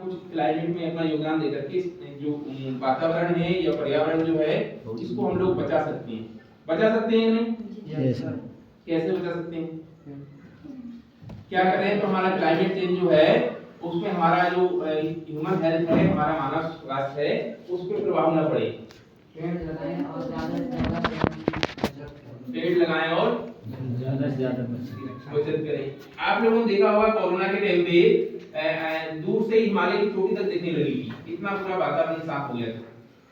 कुछ क्लाइमेट में अपना योगदान दे करके जो वातावरण है या पर्यावरण जो है इसको हम लोग बचा सकते हैं। बचा सकते हैं नहीं? Yes sir. कैसे बचा सकते हैं? क्या करें तो हमारा क्लाइमेट चेंज जो है उसमें हमारा जो ह्यूमन हेल्थ है, हमारा मानव स्वास्थ्य है, उस पर प्रभाव न पड़े। पेड़ लगाएं और ज़्यादा से ज़्यादा पेड़ लगाएं और ज़्यादा से ज़्यादा बचत करें। आप लोगों ने देखा होगा कोरोना के टाइम पे दूर से हिमालय की चोटी तक दिखने लगी थी, इतना पूरा वातावरण साफ हो गया था।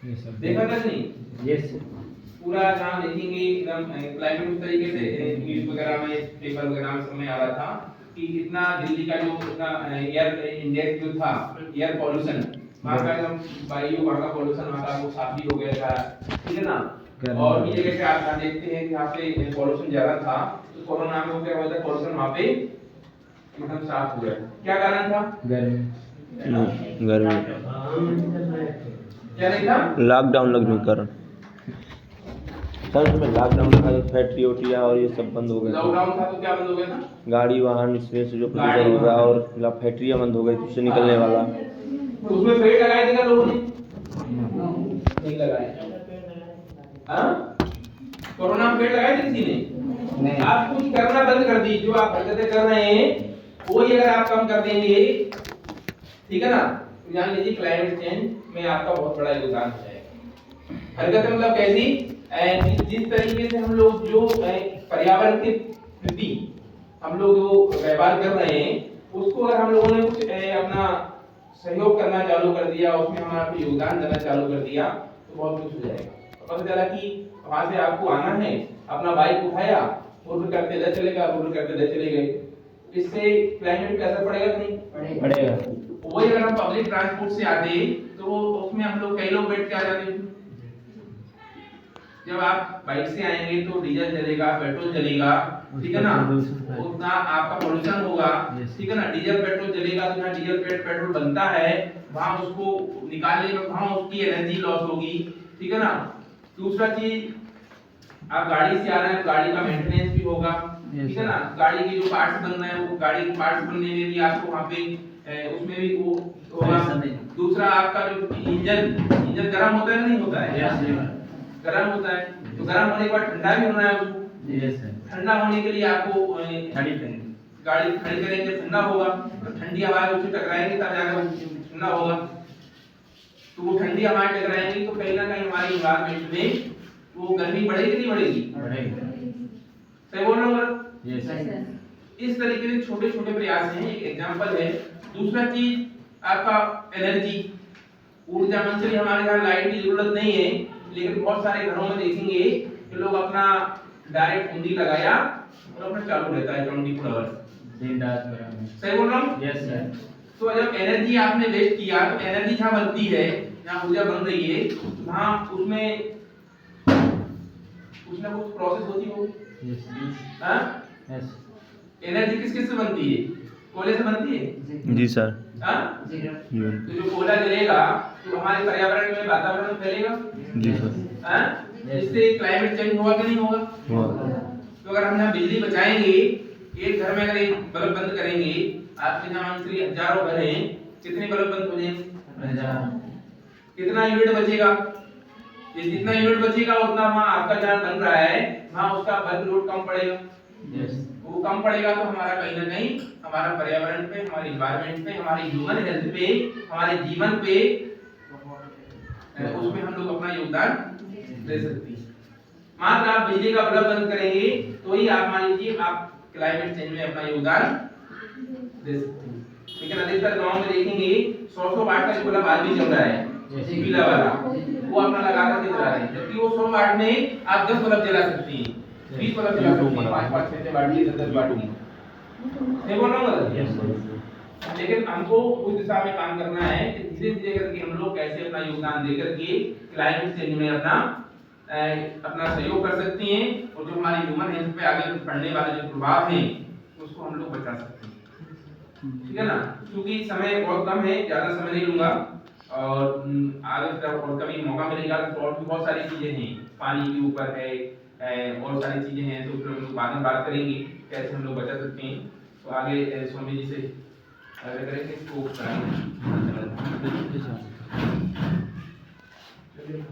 Yes sir. देखा था नहीं? यस पूरा जहाँ देखेंगे एकदम क्लाइमेट उस तरीके से न्यूज़ वगैरह में, पेपर वगैरह में समय आ रहा था कि इतना दिल्ली का जो इतना एयर इंडेक्स जो था, एयर पॉल्यूशन, वहाँ का एकदम वायु, वहाँ का पॉल्यूशन, वहाँ का वो साफ भी हो गया था, ठीक है ना। और भी जगह पे आप देखते हैं कि यहाँ पे पॉल्यूशन ज्यादा था, तो कोरोना में क्या हुआ था, पॉल्यूशन वहाँ पे एकदम साफ हो गया। क्या कारण था? गर्मी। क्या नहीं था? लॉकडाउन लगने के कारण सर, उसमें लॉकडाउन लगा तो फैक्ट्री ओटिया और ये सब बंद हो गए। लॉकडाउन था तो क्या बंद हो गया था? गाड़ी वाहन, इसमें से जो प्रदूषण हो रहा और फैक्ट्रियाँ बंद हो गई, उससे निकलने वाला। तो उसमें पेड़ लगाए थे क्या लोगों ने? नहीं लगाए। हाँ? कोरोना में पेड़ लगाए थे किसी ने? आप कुछ करना बंद कर दीजिए, जो आप हरकतें कर रहे हैं वही अगर आप कम कर देंगे, ठीक है ना, तो जान लीजिए क्लाइमेट चेंज में आपका बहुत बड़ा योगदान हो जाएगा। हरकतें मतलब कैसी? जिस तरीके से हम लोग जो पर्यावरण के प्रति हम लोग जो व्यवहार कर रहे हैं, उसको अगर हम लोगों ने कुछ अपना सहयोग करना चालू कर दिया, उसमें हमारा कोई योगदान देना चालू कर दिया, तो बहुत कुछ हो जाएगा। पता चला कि वहां से आपको आना है, अपना बाइक उठाया, रोड करते इधर चले गए, रोड करते इधर चले गए, इससे क्लाइमेट पे असर पड़ेगा कि नहीं पड़ेगा? वही अगर हम पब्लिक ट्रांसपोर्ट से आते तो उसमें हम लोग कई लोग बैठ के आ जाते। जब आप बाइक से आएंगे तो डीजल जलेगा, पेट्रोल जलेगा, ठीक है ना, उतना आपका पोल्यूशन होगा, ठीक है ना। डीजल पेट्रोल जलेगा तो जहाँ डीजल पेट्रोल बनता है वहां उसको निकालने में वहां उसकी एनर्जी लॉस होगी, ठीक है ना। दूसरा चीज, आप गाड़ी से आ रहे हैं, गाड़ी का मेंटेनेंस भी होगा, ठीक है ना। गाड़ी के जो पार्ट्स बन रहे हैं वो गाड़ी के पार्ट्स बनने में भी आपको वहां पे उसमें भी वो होगा। दूसरा आपका जो इंजन गर्म होता है नहीं होता है? गर्म होता है, तो गर्म होने के बाद ठंडा भी होना है उसको। ठंडा होने के लिए आपको गाड़ी खड़ी करेंगे, ठंडा होगा, तो ठंडी हवा उससे टकराएंगे तब जाकर ठंडा होगा। तो वो ठंडी हवा टकराएंगी तो कहीं ना कहीं हमारी एनवायरनमेंट में वो गर्मी बढ़ेगी नहीं बढ़ेगी? सही बोल रहा हूँ? इस तरीके से छोटे छोटे प्रयास हैं, एक एग्जांपल है। दूसरा चीज आपका एनर्जी, ऊर्जा मंत्री, हमारे यहाँ लाइट की जरूरत नहीं है, लेकिन बहुत सारे घरों में देखेंगे कि लोग अपना डायरेक्ट बूंदी लगाया और अपना चालू रहता है 24 आवर्स दिन रात। सही बोल रहा हूँ? Yes sir. तो जब एनर्जी आपने वेस्ट किया तो एनर्जी जहाँ बनती है, जहाँ ऊर्जा बन रही है, वहाँ उसमें कुछ ना कुछ प्रोसेस होती होगी। यस। एनर्जी किस किस से बनती है? कोयले से बनती है? जी सर। तो जो कोयला जलेगा तो हमारे पर्यावरण में, वातावरण में फैलेगा। जी सर। इससे क्लाइमेट चेंज होगा कि नहीं होगा? तो अगर हम यहाँ बिजली बचाएंगे, एक घर में अगर एक बल्ब बंद करेंगे, आपके यहाँ मंत्री हजारों घर हैं, कितने बल्ब बंद हो जाएंगे? कितना यूनिट बचेगा? जितना यूनिट बचेगा उतना वहाँ आपका जहाँ बन रहा है वहाँ उसका बल्ब लोड कम पड़ेगा। वो कम पड़ेगा तो हमारा कहीं ना कहीं हमारा पर्यावरण पे, हमारे एनवायरनमेंट पे, हमारी ह्यूमन हेल्थ पे, हमारे जीवन पे, उसमें हम लोग अपना योगदान दे सकते हैं। मात्र आप बिजली का बल्ब बंद करेंगे तो ही आप मान लीजिए आप क्लाइमेट चेंज में अपना योगदान दे सकते हैं। लेकिन अधिकतर गांव में देखेंगे 100 वाट का बल्ब आज भी चल रहा है, पीला वाला, वो अपना लगा कर चला रहे हैं, जबकि वो 100 वाट में आप 10 बल्ब जला सकती हैं, 20 बल्ब जला सकती हैं, 5-5 6 वाट की 10 वाट की। नहीं बोल रहा हूँ? लेकिन हमको उस दिशा में काम करना है कि धीरे धीरे करके हम लोग कैसे अपना योगदान दे करके क्लाइमेट चेंज में अपना सहयोग कर सकते हैं, और जो हमारी ह्यूमन हेल्थ पे आगे पड़ने वाले जो प्रभाव हैं उसको हम लोग बचा सकते हैं। ठीक है ना, क्योंकि समय बहुत कम है, ज्यादा समय नहीं लूंगा, और आगे और कभी मौका मिलेगा तो और भी बहुत सारी चीजें हैं, पानी के ऊपर है, और सारी चीजें हैं, तो फिर हम लोग बाद में बात करेंगे कैसे हम लोग बचा सकते हैं। तो आगे स्वामी जी से करेंगे इसको चलिए